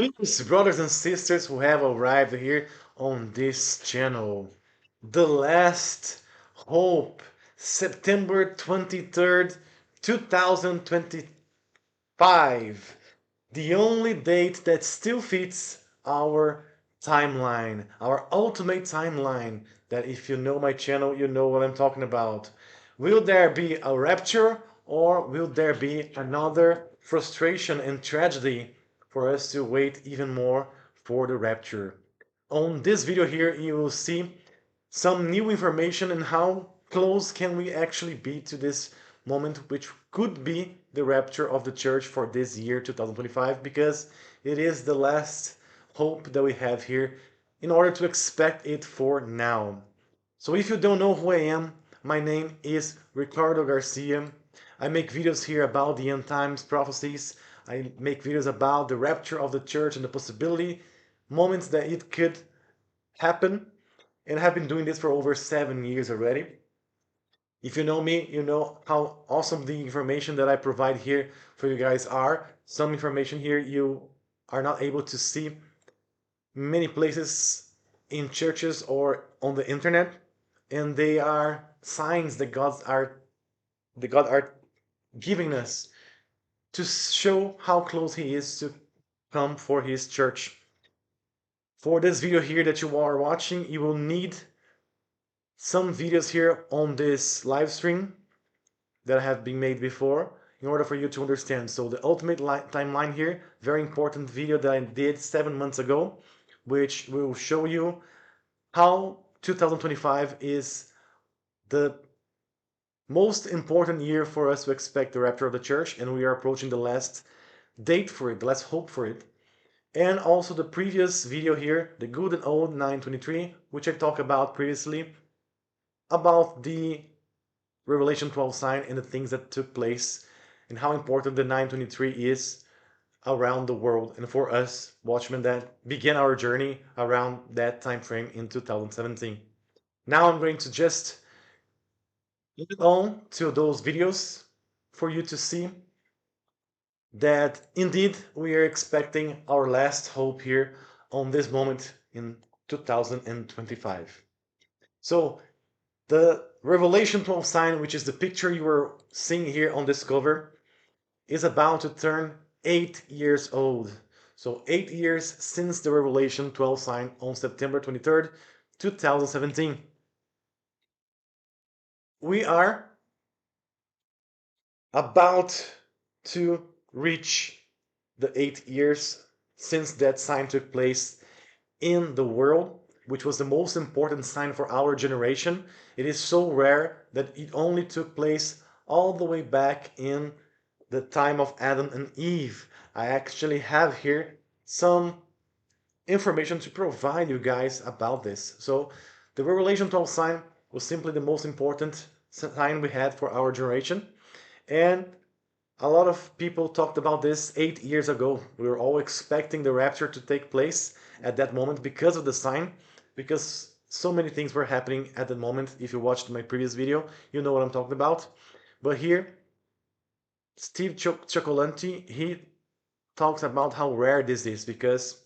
Please, brothers and sisters who have arrived here on this channel, the last hope, September 23rd, 2025, the only date that still fits our timeline, our ultimate timeline, that if you know my channel, you know what I'm talking about. Will there be a rapture or will there be another frustration and tragedy for us to wait even more for the rapture? On this video here, you will see some new information and how close can we actually be to this moment, which could be the rapture of the church for this year 2025, because it is the last hope that we have here in order to expect it for now. So if you don't know who I am, my name is Ricardo Garcia. I make videos here about the end times prophecies. I make videos about the rapture of the church and the possibility moments that it could happen, and I have been doing this for over 7 years already. If you know me, you know how awesome the information that I provide here for you guys are. Some information here you are not able to see many places in churches or on the internet, and they are signs that God are giving us to show how close He is to come for His church. For this video here that you are watching, you will need some videos here on this live stream that have been made before in order for you to understand. So the ultimate timeline here, very important video that I did 7 months ago, which will show you how 2025 is the most important year for us to expect the rapture of the church, and we are approaching the last date for it, the last hope for it. And also the previous video here, the good and old 923, which I talked about previously, about the Revelation 12 sign and the things that took place and how important the 923 is around the world and for us watchmen that began our journey around that time frame in 2017. Now I'm going to just lead on to those videos for you to see that indeed we are expecting our last hope here on this moment in 2025. So the Revelation 12 sign, which is the picture you are seeing here on this cover, is about to turn 8 years old. So 8 years since the Revelation 12 sign on September 23rd, 2017. We are about to reach the 8 years since that sign took place in the world, which was the most important sign for our generation. It is so rare that it only took place all the way back in the time of Adam and Eve. I actually have here some information to provide you guys about this. So the Revelation 12 sign was simply the most important sign we had for our generation. And a lot of people talked about this 8 years ago. We were all expecting the rapture to take place at that moment because of the sign, because so many things were happening at that moment. If you watched my previous video, you know what I'm talking about. But here, Steve Cioccolanti, he talks about how rare this is because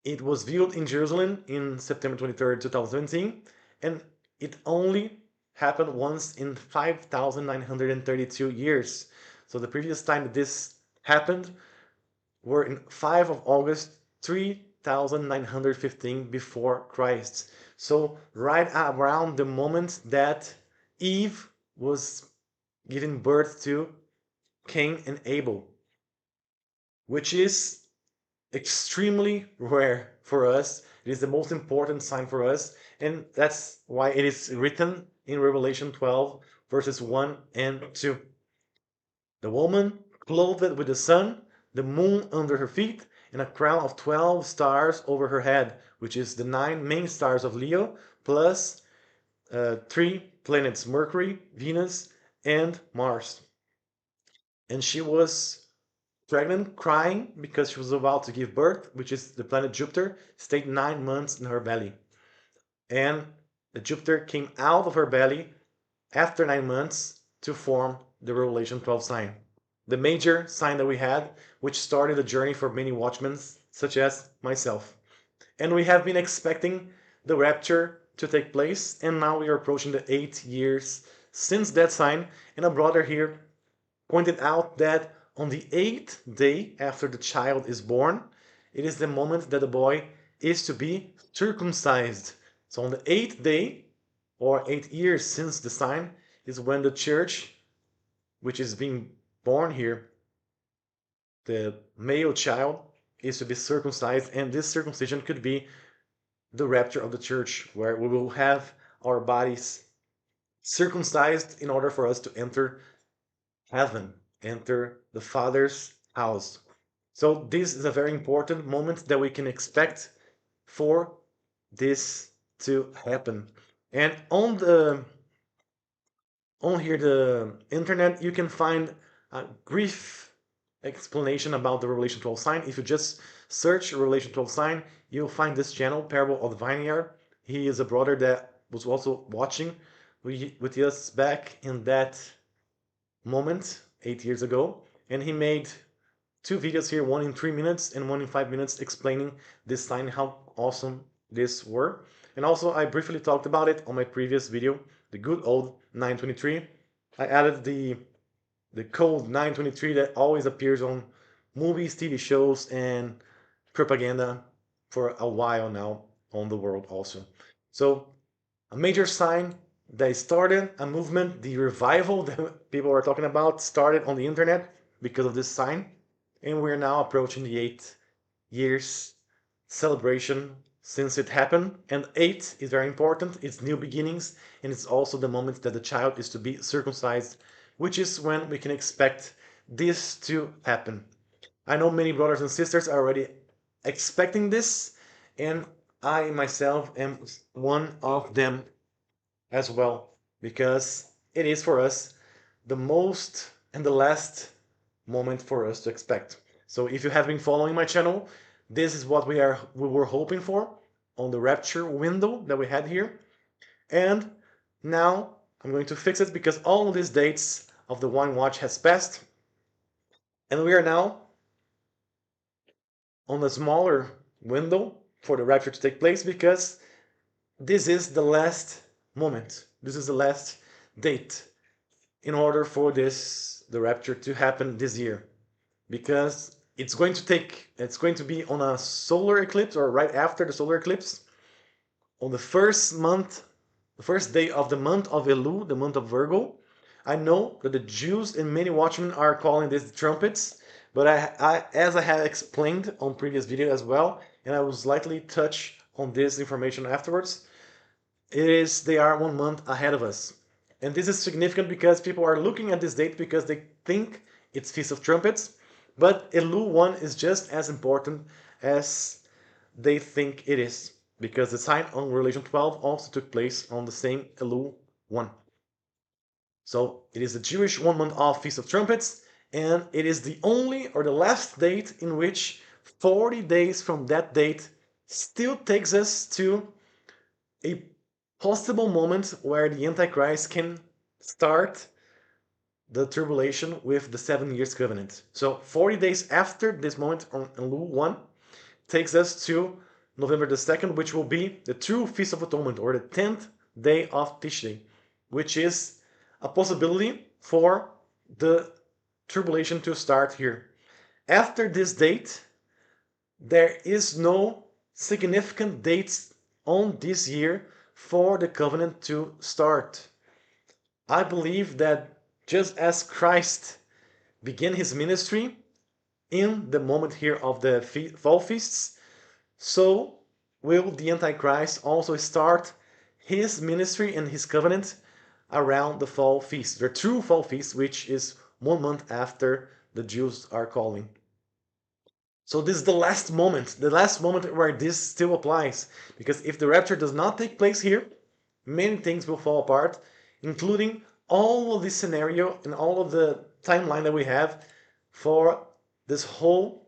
it was viewed in Jerusalem in September 23rd, 2017, and it only happened once in 5,932 years. So the previous time that this happened were in 5 of August 3,915 before Christ. So right around the moment that Eve was giving birth to Cain and Abel, which is extremely rare for us. It is the most important sign for us, and that's why it is written in Revelation 12, verses 1 and 2. The woman clothed with the sun, the moon under her feet, and a crown of 12 stars over her head, which is the 9 main stars of Leo, plus 3 planets, Mercury, Venus, and Mars. And she was pregnant, crying because she was about to give birth, which is the planet Jupiter, stayed 9 months in her belly. And the Jupiter came out of her belly after 9 months to form the Revelation 12 sign. the major sign that we had, which started a journey for many watchmen, such as myself. And we have been expecting the rapture to take place, and now we are approaching the 8 years since that sign. And a brother here pointed out that on the 8th day after the child is born, it is the moment that the boy is to be circumcised. So on the 8th day, or 8 years since the sign, is when the church, which is being born here, the male child, is to be circumcised, and this circumcision could be the rapture of the church, where we will have our bodies circumcised in order for us to enter heaven, enter the Father's house. So this is a very important moment that we can expect for this to happen. And on here the internet, you can find a brief explanation about the Revelation 12 sign. If you just search Revelation 12 sign, you'll find this channel, Parable of the Vineyard. He is a brother that was also watching with us back in that moment 8 years ago, and he made two videos here, one in 3 minutes and one in 5 minutes, explaining this sign, how awesome this were. And also I briefly talked about it on my previous video, the good old 923. I added the code 923 that always appears on movies, TV shows, and propaganda for a while now on the world also. So a major sign that started a movement, the revival that people are talking about, started on the internet because of this sign. And we're now approaching the 8 years celebration since it happened. And 8 is very important. It's new beginnings, and it's also the moment that the child is to be circumcised, which is when we can expect this to happen. I know many brothers and sisters are already expecting this, and I myself am one of them as well, because it is for us the most and the last moment for us to expect. So if you have been following my channel, this is what we were hoping for on the rapture window that we had here. And now I'm going to fix it because all of these dates of the wine watch has passed, and we are now on a smaller window for the rapture to take place, because this is the last moment. This is the last date in order for the rapture to happen this year, because it's going to be on a solar eclipse, or right after the solar eclipse, on the first day of the month of Elul, the month of Virgo. I know that the Jews and many watchmen are calling this trumpets, but as I have explained on previous video as well, and I will slightly touch on this information afterwards, they are 1 month ahead of us. And this is significant because people are looking at this date because they think it's Feast of Trumpets, but Elul 1 is just as important as they think it is, because the sign on Revelation 12 also took place on the same Elul 1. So it is the Jewish 1 month off Feast of Trumpets, and it is the only or the last date in which 40 days from that date still takes us to a possible moment where the Antichrist can start the tribulation with the 7 years covenant. So 40 days after this moment on Elul 1 takes us to November the 2nd, which will be the true Feast of Atonement, or the 10th day of Tishrei, which is a possibility for the tribulation to start here. After this date, there is no significant dates on this year for the covenant to start. I believe that just as Christ began his ministry in the moment here of the fall feasts, so will the Antichrist also start his ministry and his covenant around the fall feast, the true fall feast, which is 1 month after the Jews are calling. So this is the last moment where this still applies, because if the rapture does not take place here, many things will fall apart, including all of this scenario and all of the timeline that we have for this whole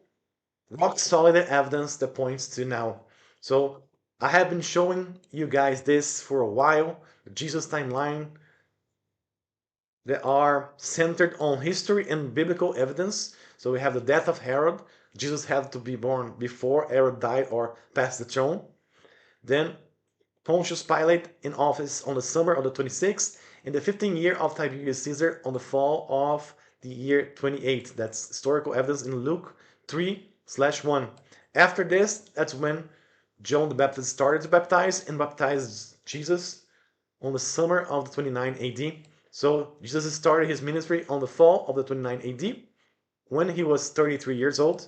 rock solid evidence that points to now. So I have been showing you guys this for a while, the Jesus timeline, that are centered on history and biblical evidence. So we have the death of Herod. Jesus had to be born before Herod died or passed the throne. Then Pontius Pilate in office on the summer of the 26th, in the 15th year of Tiberius Caesar on the fall of the year 28. That's historical evidence in Luke 3/1. After this, that's when John the Baptist started to baptize and baptized Jesus on the summer of the 29 AD. So Jesus started his ministry on the fall of the 29 AD when he was 33 years old.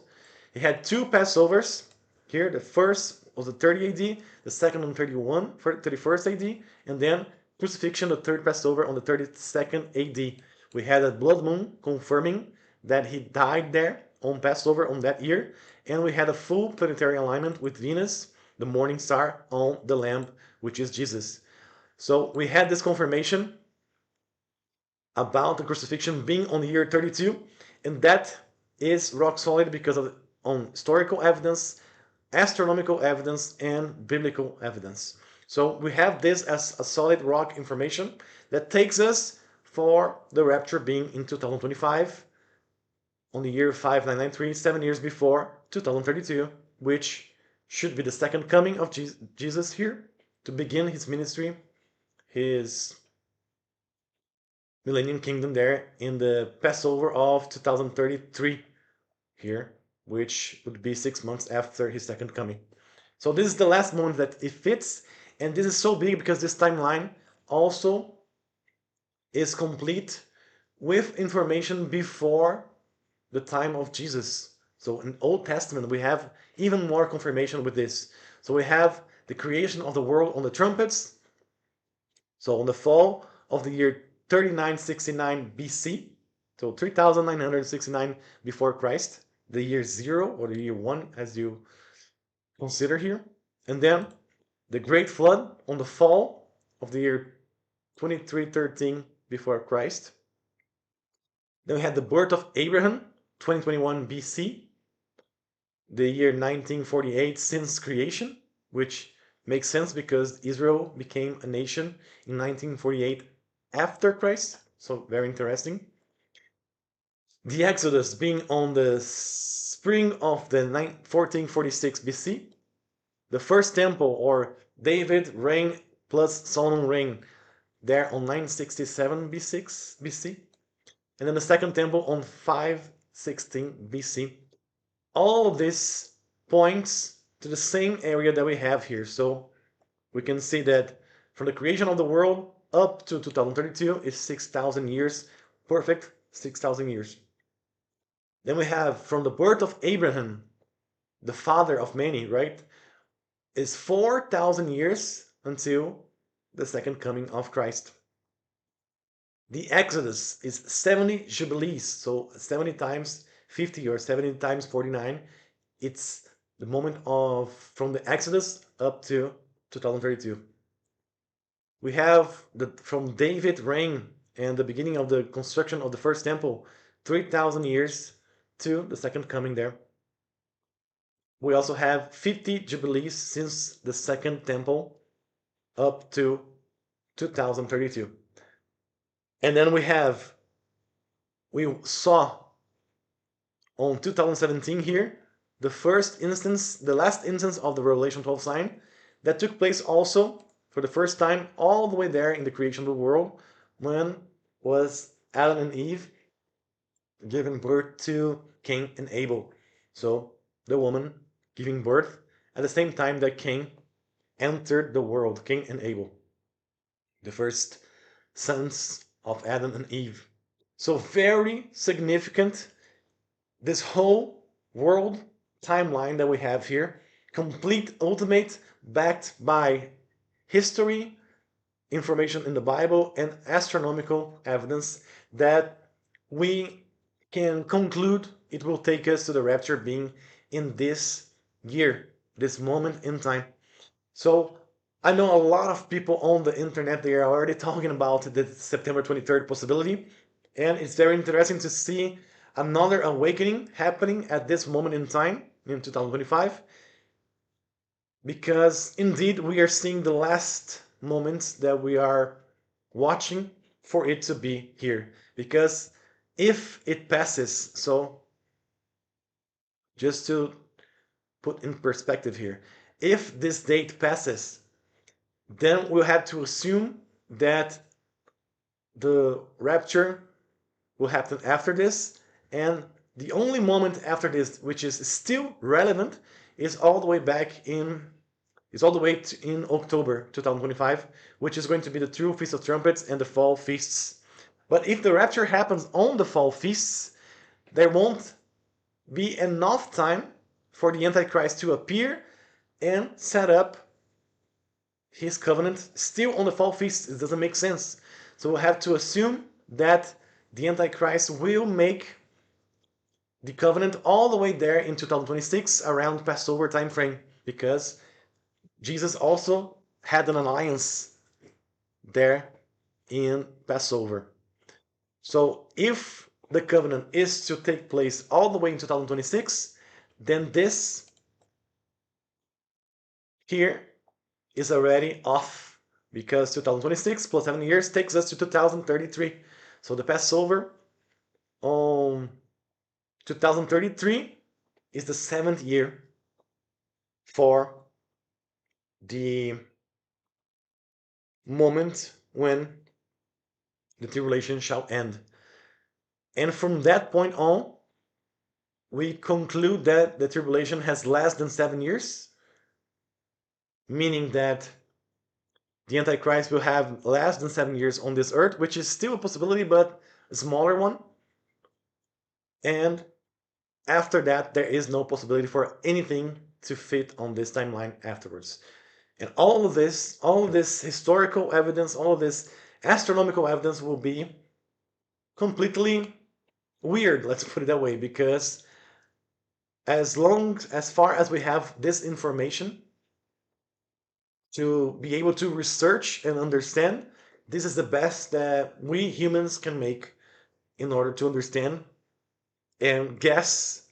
He had two Passovers here. The first was the 30 AD, the second on 31st AD, and then crucifixion, the third Passover on the 32nd AD. We had a blood moon confirming that he died there on Passover on that year, and we had a full planetary alignment with Venus, the morning star, on the lamb, which is Jesus. So we had this confirmation about the crucifixion being on the year 32, and that is rock solid because of on historical evidence, astronomical evidence, and biblical evidence. So we have this as a solid rock information that takes us for the rapture being in 2025 on the year 5993, 7 years before 2032, which should be the second coming of Jesus here to begin his ministry, his Millennium Kingdom there in the Passover of 2033 here, which would be 6 months after his second coming. So this is the last moment that it fits, and this is so big because this timeline also is complete with information before the time of Jesus. So in Old Testament we have even more confirmation with this. So we have the creation of the world on the trumpets. So on the fall of the year 3969 BC, so 3969 before Christ, the year 0 or the year 1 as you consider here. And then the great flood on the fall of the year 2313 before Christ. Then we had the birth of Abraham, 2021 BC, the year 1948 since creation, which makes sense because Israel became a nation in 1948 after Christ. So very interesting. The Exodus being on the spring of the 1446 BC. The first temple, or David reign plus Solomon reign, there on 967 BC. And then the second temple on 516 BC. All of this points to the same area that we have here. So we can see that from the creation of the world up to 2032 is 6,000 years, perfect 6,000 years. Then we have from the birth of Abraham, the father of many, right, is 4,000 years until the second coming of Christ. The Exodus is 70 jubilees, so 70 times 50 or 70 times 49. It's the moment of from the Exodus up to 2032. We have from David reign and the beginning of the construction of the first temple, 3,000 years to the second coming there. We also have 50 jubilees since the second temple up to 2032. And then we saw on 2017 here, the last instance of the Revelation 12 sign that took place also for the first time all the way there in the creation of the world when was Adam and Eve giving birth to Cain and Abel. So the woman giving birth at the same time that Cain entered the world, Cain and Abel, the first sons of Adam and Eve. So very significant, this whole world timeline that we have here, complete, ultimate, backed by history, information in the Bible, and astronomical evidence that we can conclude it will take us to the rapture being in this year, this moment in time. So I know a lot of people on the internet, they are already talking about the September 23rd possibility, and it's very interesting to see another awakening happening at this moment in time in 2025, because indeed we are seeing the last moments that we are watching for it to be here. Because if it passes, so just to put in perspective here, if this date passes, then we'll have to assume that the rapture will happen after this, and the only moment after this which is still relevant is all the way back in in October 2025, which is going to be the true Feast of Trumpets and the fall feasts. But if the rapture happens on the fall feasts, there won't be enough time for the Antichrist to appear and set up his covenant still on the fall feast. It doesn't make sense. So we'll have to assume that the Antichrist will make the covenant all the way there in 2026 around Passover time frame, because Jesus also had an alliance there in Passover. So if the covenant is to take place all the way in 2026, then this here is already off, because 2026 plus 7 years takes us to 2033. So the Passover on 2033 is the 7th year for the moment when the tribulation shall end. And from that point on, we conclude that the tribulation has less than 7 years, meaning that the Antichrist will have less than 7 years on this earth, which is still a possibility, but a smaller one. And after that, there is no possibility for anything to fit on this timeline afterwards. And all of this historical evidence, all of this astronomical evidence will be completely weird, let's put it that way, because as far as we have this information to be able to research and understand, this is the best that we humans can make in order to understand and guess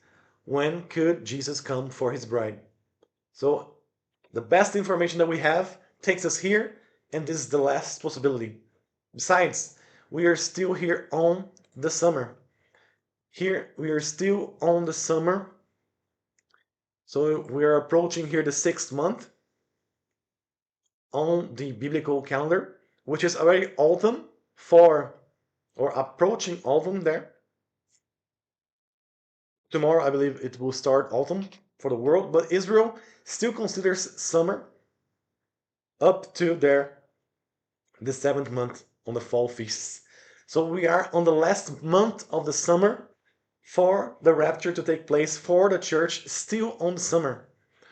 when could Jesus come for his bride. So the best information that we have takes us here, and this is the last possibility. Besides, we are still here on the summer. Here we are still on the summer. So we are approaching here the 6th month on the biblical calendar, which is already autumn or approaching autumn there. Tomorrow, I believe it will start autumn for the world, but Israel still considers summer up to the 7th month on the fall feasts. So we are on the last month of the summer for the rapture to take place, for the church still on the summer.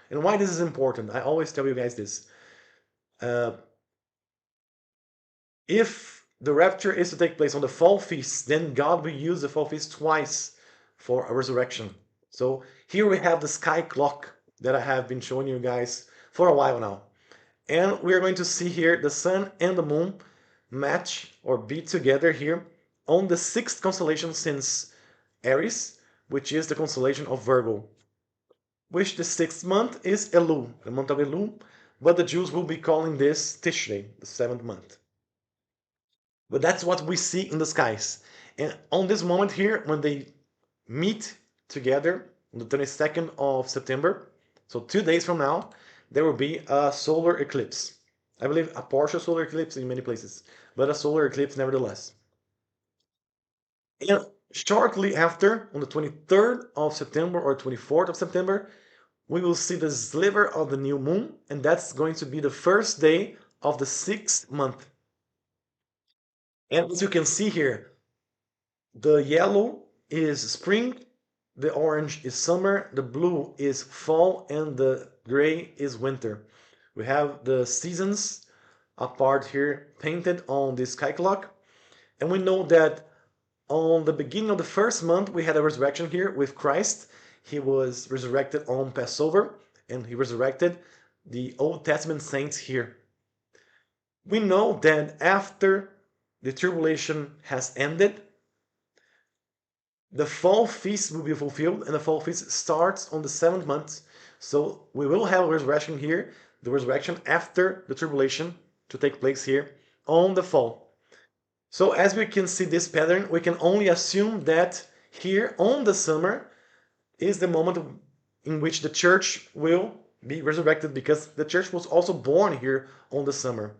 And why this is important, I always tell you guys this. If the rapture is to take place on the fall feast, then God will use the fall feast twice for a resurrection. So here we have the sky clock that I have been showing you guys for a while now. And we're going to see here the sun and the moon match or be together here on the 6th constellation since Aries, which is the constellation of Virgo, which the 6th month is Elul, the month of Elul, but the Jews will be calling this Tishrei, the 7th month. But that's what we see in the skies. And on this moment here, when they meet together on the 22nd of September, so 2 days from now, there will be a solar eclipse. I believe a partial solar eclipse in many places, but a solar eclipse nevertheless. And shortly after, on the 23rd of September or 24th of September, we will see the sliver of the new moon, and that's going to be the first day of the 6th month. And as you can see here, the yellow is spring, the orange is summer, the blue is fall, and the gray is winter. We have the seasons apart here painted on this sky clock. And we know that on the beginning of the 1st month, we had a resurrection here with Christ. He was resurrected on Passover, and he resurrected the Old Testament saints here. We know that after the tribulation has ended, the fall feast will be fulfilled, and the fall feast starts on the 7th month. So we will have a resurrection here, the resurrection after the tribulation to take place here on the fall. So as we can see this pattern, we can only assume that here on the summer is the moment in which the church will be resurrected, because the church was also born here on the summer.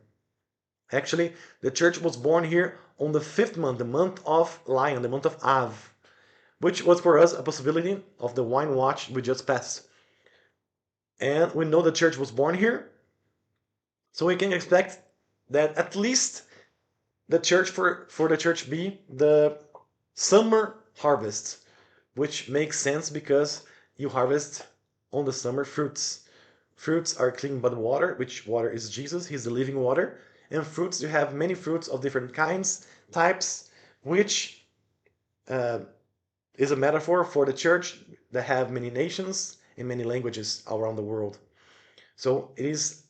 Actually, the church was born here on the fifth month, the month of Lion, the month of Av, which was for us a possibility of the wine watch we just passed. And we know the church was born here, so we can expect that at least the church for the church be the summer harvest, which makes sense because you harvest on the summer fruits. Fruits are cleaned by the water, which water is Jesus, he's the living water. And fruits, you have many fruits of different kinds, types, which uh, is a metaphor for the church that have many nations and many languages around the world. So it is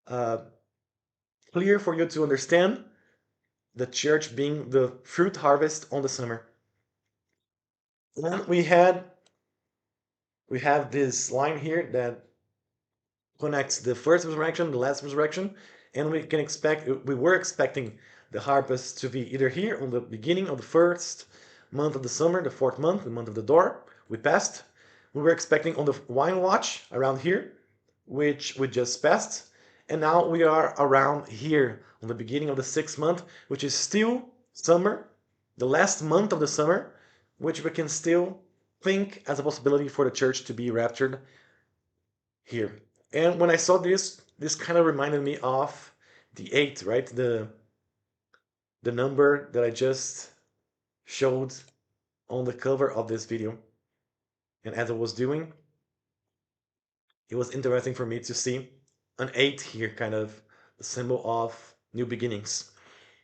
uh, clear for you to understand the church being the fruit harvest on the summer. And we have this line here that connects the first resurrection, the last resurrection, and we were expecting the harvest to be either here on the beginning of the first month of the summer, the fourth month, the month of the door. We passed. We were expecting on the wine watch around here, which we just passed, and now we are around here on the beginning of the sixth month, which is still summer, the last month of the summer, which we can still think as a possibility for the church to be raptured here. And when I saw this kind of reminded me of the eight, right? The number that I just showed on the cover of this video. And as I was doing, it was interesting for me to see an eight here, kind of the symbol of new beginnings.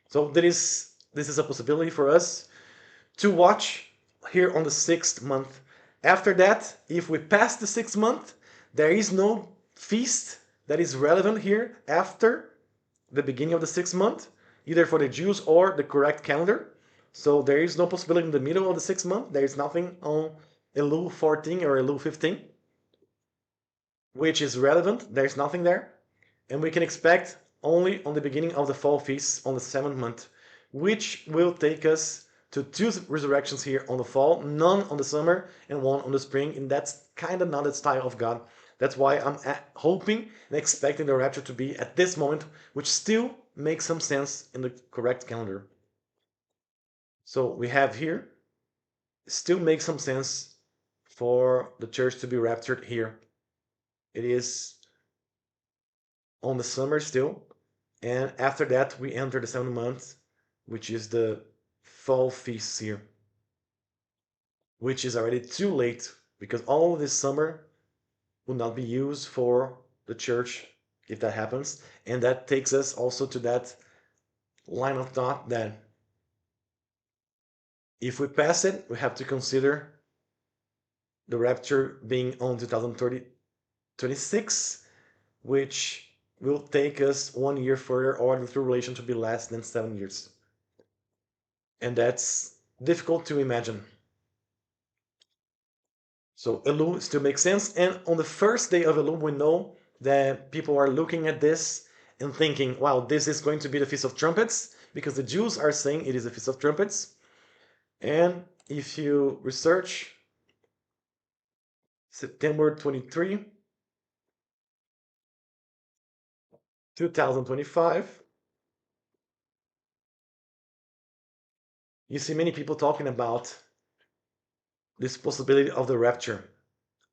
So this is a possibility for us to watch here on the sixth month. After that, if we pass the sixth month, there is no feast that is relevant here after the beginning of the sixth month, either for the Jews or the correct calendar. So there is no possibility in the middle of the sixth month. There is nothing on Elul 14 or Elul 15, which is relevant. There's nothing there. And we can expect only on the beginning of the fall feast on the seventh month, which will take us to two resurrections here on the fall, none on the summer and one on the spring. And that's kind of not the style of God. That's why I'm hoping and expecting the rapture to be at this moment, which still makes some sense in the correct calendar. So we have here, still makes some sense for the church to be raptured here. It is on the summer still, and after that we enter the seventh month, which is the fall feast here, which is already too late because all of this summer will not be used for the church if that happens. And that takes us also to that line of thought that if we pass it, we have to consider the rapture being on 2026, which will take us 1 year further, or the tribulation to be less than 7 years. And that's difficult to imagine. So Elul still makes sense. And on the first day of Elul, we know that people are looking at this and thinking, wow, this is going to be the Feast of Trumpets, because the Jews are saying it is the Feast of Trumpets. And if you research September 23, 2025, you see many people talking about this possibility of the rapture.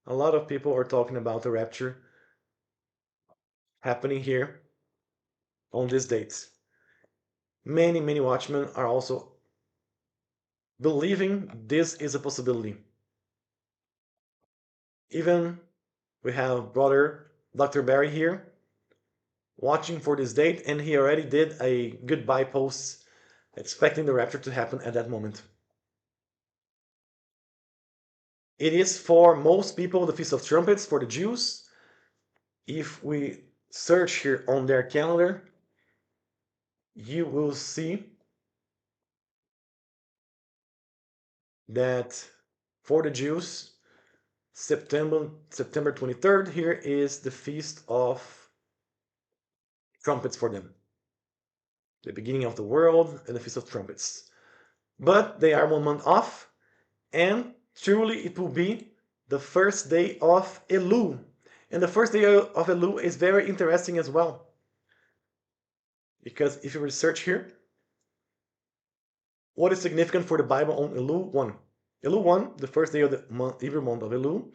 A lot of people are talking about the rapture happening here on these dates. Many watchmen are also believing this is a possibility. Even we have brother Dr. Barry here watching for this date, and he already did a goodbye post expecting the rapture to happen at that moment. It is for most people the Feast of Trumpets for the Jews. If we search here on their calendar, you will see that for the Jews, September 23rd here is the Feast of Trumpets for them. the beginning of the world, and the Feast of Trumpets. But they are 1 month off, and truly it will be the first day of Elul. And the first day of Elul is very interesting as well, because if you research here, what is significant for the Bible on Elul 1? Elul 1, the first day of the month, Hebrew month of Elul,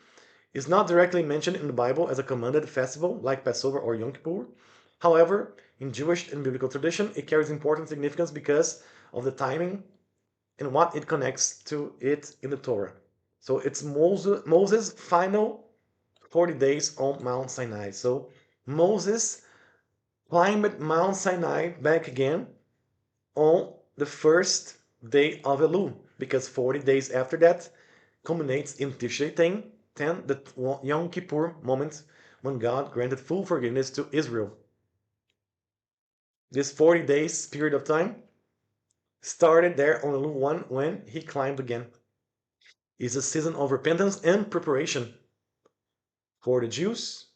is not directly mentioned in the Bible as a commanded festival like Passover or Yom Kippur. However, in Jewish and biblical tradition, it carries important significance because of the timing and what it connects to it in the Torah. So it's Moses' final 40 days on Mount Sinai. So Moses climbed Mount Sinai back again on the first day of Elul, because 40 days after that culminates in Tishrei 10, the Yom Kippur moment when God granted full forgiveness to Israel. This 40 days period of time started there on Elul 1 when he climbed again. It's a season of repentance and preparation for the Jews,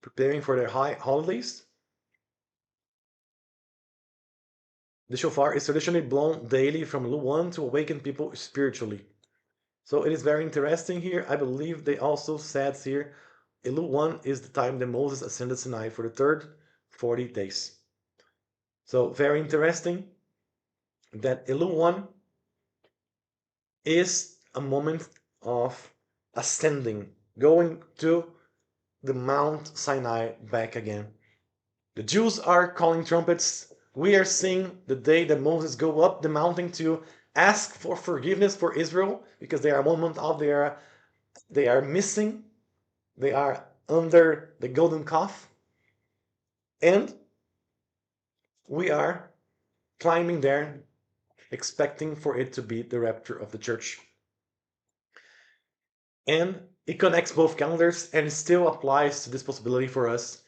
preparing for their high holidays. The shofar is traditionally blown daily from Elul 1 to awaken people spiritually. So it is very interesting here. I believe they also said here, Elul 1 is the time that Moses ascended Sinai for the third 40 days. So very interesting that Elul 1 is a moment of ascending, going to the Mount Sinai back again. The Jews are calling trumpets. We are seeing the day that Moses go up the mountain to ask for forgiveness for Israel, because they are 1 month off. They are missing. They are under the golden calf, and we are climbing there, expecting for it to be the rapture of the church. And it connects both calendars, and it still applies to this possibility for us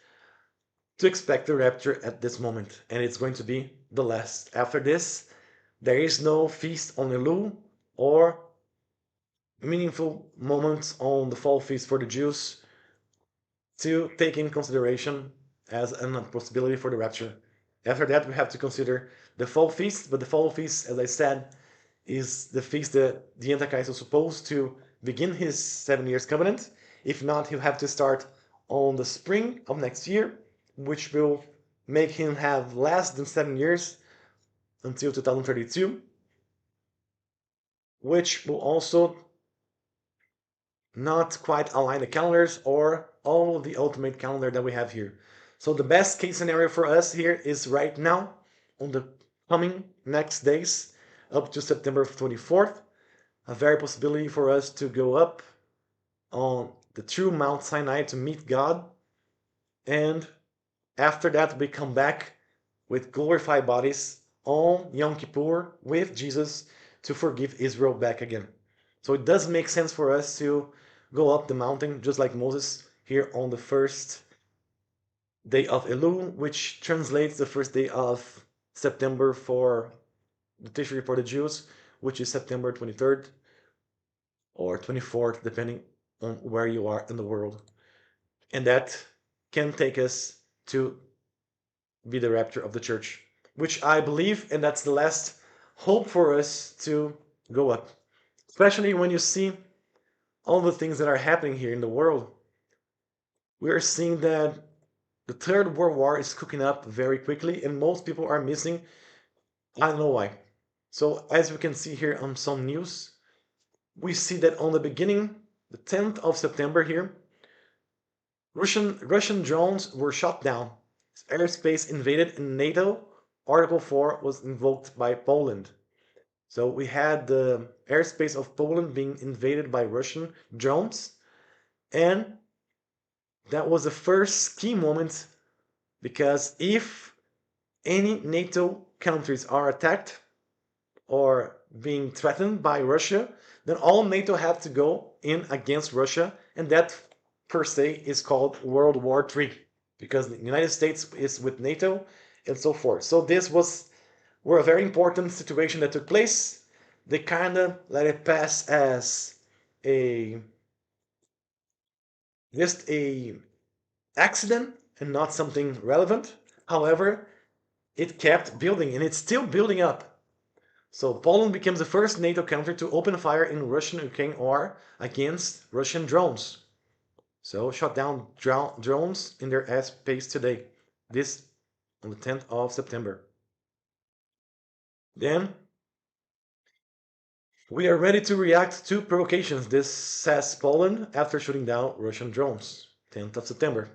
to expect the rapture at this moment, and it's going to be the last. After this, there is no feast on Elul or meaningful moments on the fall feast for the Jews to take in consideration as a possibility for the rapture. After that, we have to consider the fall feast, but the fall feast, as I said, is the feast that the Antichrist is supposed to begin his 7 years covenant. If not, he'll have to start on the spring of next year, which will make him have less than 7 years until 2032, which will also not quite align the calendars or all of the ultimate calendar that we have here. So the best case scenario for us here is right now, on the coming next days, up to September 24th, a very possibility for us to go up on the true Mount Sinai to meet God, and after that we come back with glorified bodies on Yom Kippur with Jesus to forgive Israel back again. So it does make sense for us to go up the mountain just like Moses here on the first day of Elul, which translates the first day of September for the Tishri for the Jews, which is September 23rd or 24th, depending on where you are in the world. And that can take us to be the rapture of the church, which I believe, and that's the last hope for us to go up. Especially when you see all the things that are happening here in the world. We are seeing that the Third World War is cooking up very quickly, and most people are missing. I don't know why. So as we can see here on some news, we see that on the beginning, the 10th of September here, Russian drones were shot down. Airspace invaded in NATO. Article 4 was invoked by Poland. So we had the airspace of Poland being invaded by Russian drones, and that was the first key moment, because if any NATO countries are attacked or being threatened by Russia, then all NATO have to go in against Russia, and that per se is called World War III, because the United States is with NATO and so forth. So this was a very important situation that took place. They kind of let it pass as a just a accident and not something relevant. However, it kept building, and it's still building up. So Poland becomes the first NATO country to open fire in Russian-Ukraine war against Russian drones. So shot down drones in their airspace today, this on the 10th of September. Then we are ready to react to provocations, this says Poland after shooting down Russian drones, 10th of September.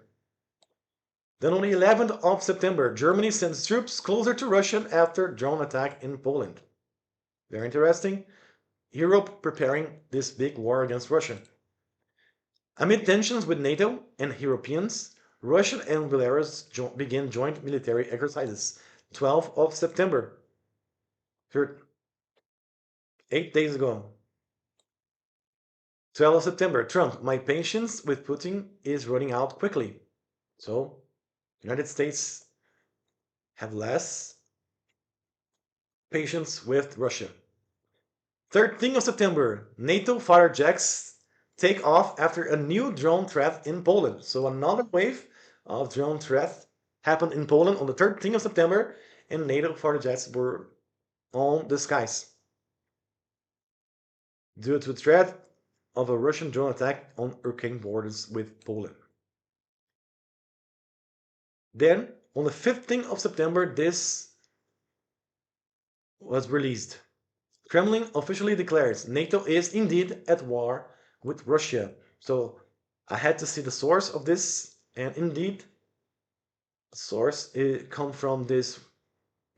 Then on the 11th of September, Germany sends troops closer to Russia after drone attack in Poland. Very interesting. Europe preparing this big war against Russia. Amid tensions with NATO and Europeans, Russia and Belarus begin joint military exercises. 12th of September, 8 days ago. 12th of September, Trump, my patience with Putin is running out quickly. So, United States have less patience with Russia. 13th of September, NATO fighter jets take off after a new drone threat in Poland. So another wave of drone threat happened in Poland on the 13th of September, and NATO fighter jets were on the skies due to the threat of a Russian drone attack on Ukraine borders with Poland. Then, on the 15th of September, this was released. Kremlin officially declares NATO is indeed at war with Russia. So I had to see the source of this, and indeed, the source come from this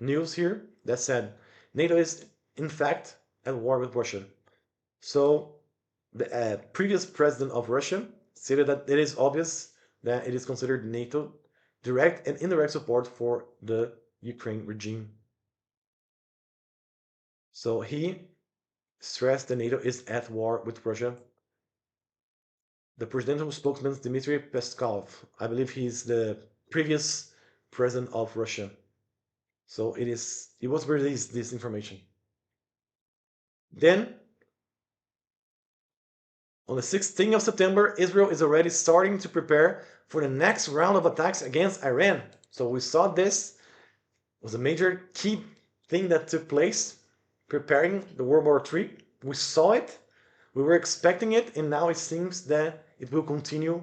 news here that said NATO is in fact at war with Russia. So the previous president of Russia stated that it is obvious that it is considered NATO direct and indirect support for the Ukraine regime. So he stressed that NATO is at war with Russia. The presidential spokesman Dmitry Peskov, I believe he's the previous president of Russia. So it was released, this information. Then on the 16th of September, Israel is already starting to prepare for the next round of attacks against Iran. So we saw this was a major key thing that took place, preparing the World War III. We saw it, we were expecting it, and now it seems that it will continue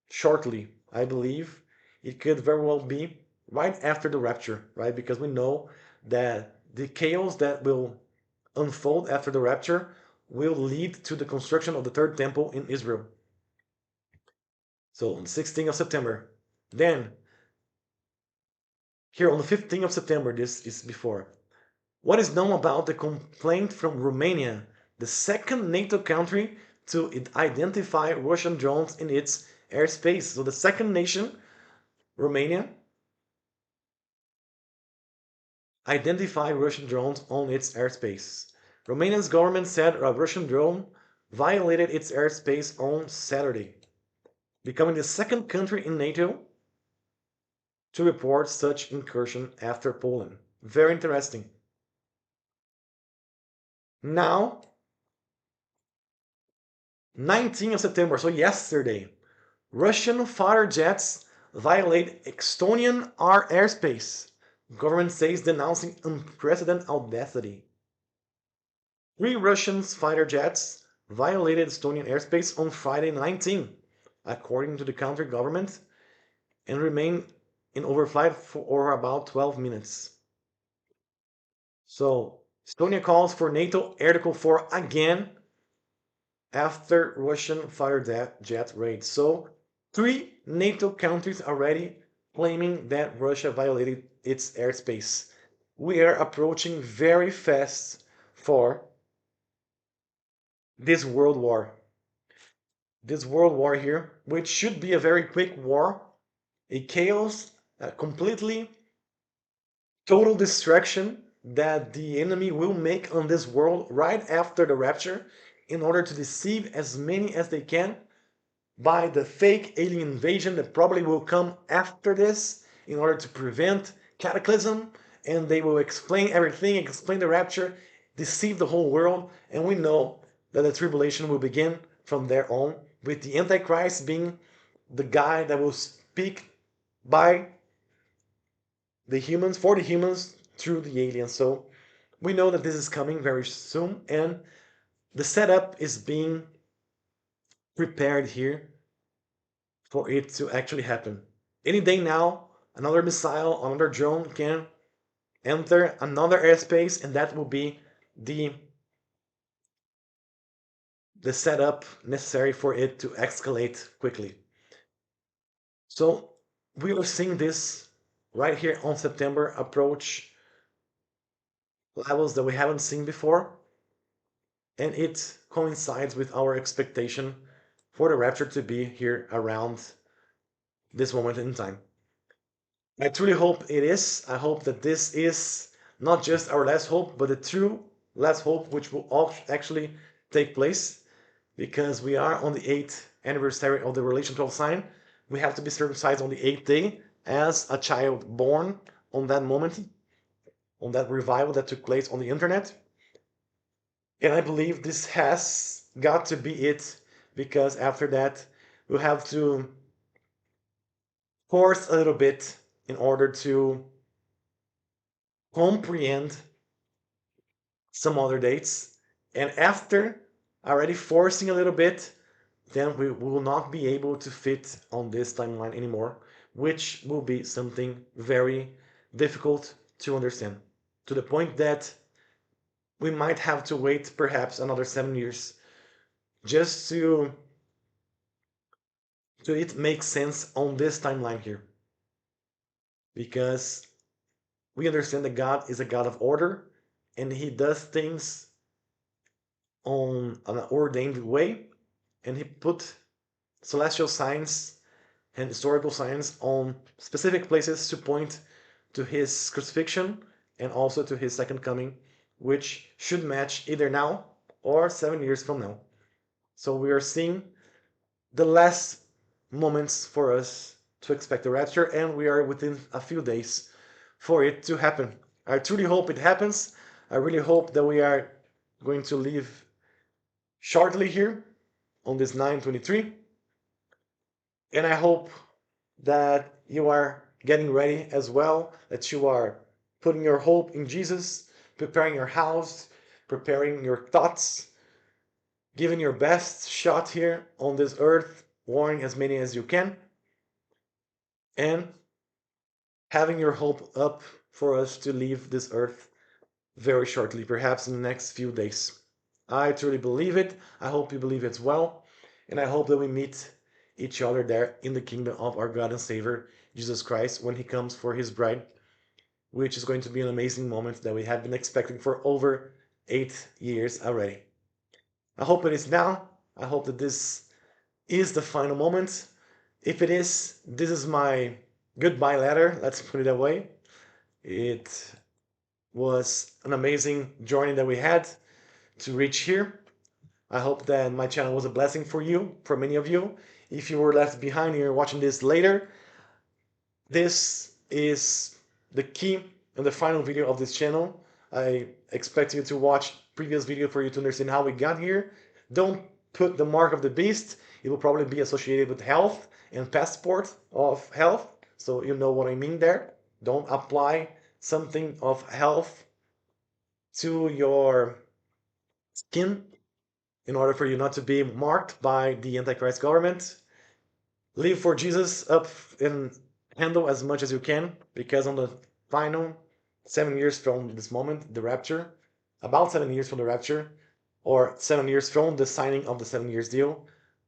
shortly. I believe it could very well be right after the rapture, right? Because we know that the chaos that will unfold after the rapture will lead to the construction of the third temple in Israel. So on the 16th of September. Then, here on the 15th of September, this is before. What is known about the complaint from Romania, the second NATO country to identify Russian drones in its airspace? So the second nation, Romania, identified Russian drones on its airspace. Romania's government said a Russian drone violated its airspace on Saturday, becoming the second country in NATO to report such incursion after Poland. Very interesting. Now, 19th of September, so yesterday, Russian fighter jets violate Estonian airspace. Government says denouncing unprecedented audacity. 3 Russian fighter jets violated Estonian airspace on Friday 19, according to the country government, and remain in overflight for about 12 minutes. So, Estonia calls for NATO Article 4 again after Russian fighter jet raid. So, 3 NATO countries already claiming that Russia violated its airspace. We are approaching very fast for this world war. This world war here, which should be a very quick war, a chaos, a completely total destruction that the enemy will make on this world right after the rapture in order to deceive as many as they can by the fake alien invasion that probably will come after this in order to prevent cataclysm, and they will explain everything, explain the rapture, deceive the whole world, and we know that the tribulation will begin from there on, with the Antichrist being the guy that will speak by the humans, for the humans through the aliens. So we know that this is coming very soon, and the setup is being prepared here for it to actually happen. Any day now, another missile, another drone can enter another airspace, and that will be the the setup necessary for it to escalate quickly. So we are seeing this right here on September approach levels that we haven't seen before, and it coincides with our expectation for the rapture to be here around this moment in time. I truly hope it is. I hope that this is not just our last hope, but the true last hope, which will actually take place, because we are on the 8th anniversary of the Relation 12 sign. We have to be circumcised on the 8th day as a child born on that moment, on that revival that took place on the internet. And I believe this has got to be it, because after that, we'll have to force a little bit in order to comprehend some other dates. And after already forcing a little bit, then we will not be able to fit on this timeline anymore, which will be something very difficult to understand, to the point that we might have to wait perhaps another 7 years just to it make sense on this timeline here. Because we understand that God is a God of order, and he does things on an ordained way, and he put celestial signs and historical signs on specific places to point to his crucifixion and also to his second coming, which should match either now or 7 years from now. So we are seeing the last moments for us to expect the rapture, and we are within a few days for it to happen. I truly hope it happens. I really hope that we are going to leave shortly here on this 9/23, and I hope that you are getting ready as well, that you are putting your hope in Jesus, preparing your house, preparing your thoughts, giving your best shot here on this earth, warning as many as you can, and having your hope up for us to leave this earth very shortly, perhaps in the next few days. I truly believe it. I hope you believe it as well. And I hope that we meet each other there in the kingdom of our God and Savior, Jesus Christ, when he comes for his bride, which is going to be an amazing moment that we have been expecting for over 8 years already. I hope it is now. I hope that this is the final moment. If it is, this is my goodbye letter, let's put it that way. It was an amazing journey that we had to reach here. I hope that my channel was a blessing for you, for many of you. If you were left behind and you're watching this later, this is the key and the final video of this channel. I expect you to watch previous video for you to understand how we got here. Don't put the mark of the beast. It will probably be associated with health and passport of health. So you know what I mean there. Don't apply something of health to your skin in order for you not to be marked by the Antichrist government. Live for Jesus up and handle as much as you can, because on the final 7 years from this moment, the rapture, about 7 years from the rapture, or 7 years from the signing of the 7 years deal,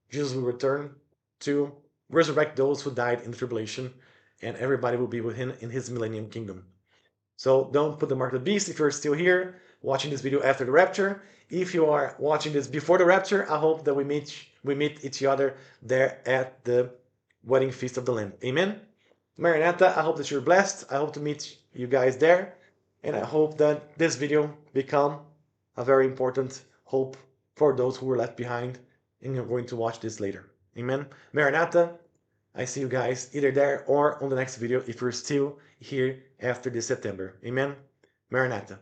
Jesus will return to resurrect those who died in the tribulation, and everybody will be with him in his millennium kingdom. So don't put the mark of the beast if you're still here watching this video after the rapture. If you are watching this before the rapture, I hope that we meet each other there at the wedding feast of the Lamb. Amen. Maranatha, I hope that you're blessed. I hope to meet you guys there. And I hope that this video become a very important hope for those who were left behind and you're going to watch this later. Amen. Maranatha, I see you guys either there or on the next video if you're still here after this September. Amen. Maranatha.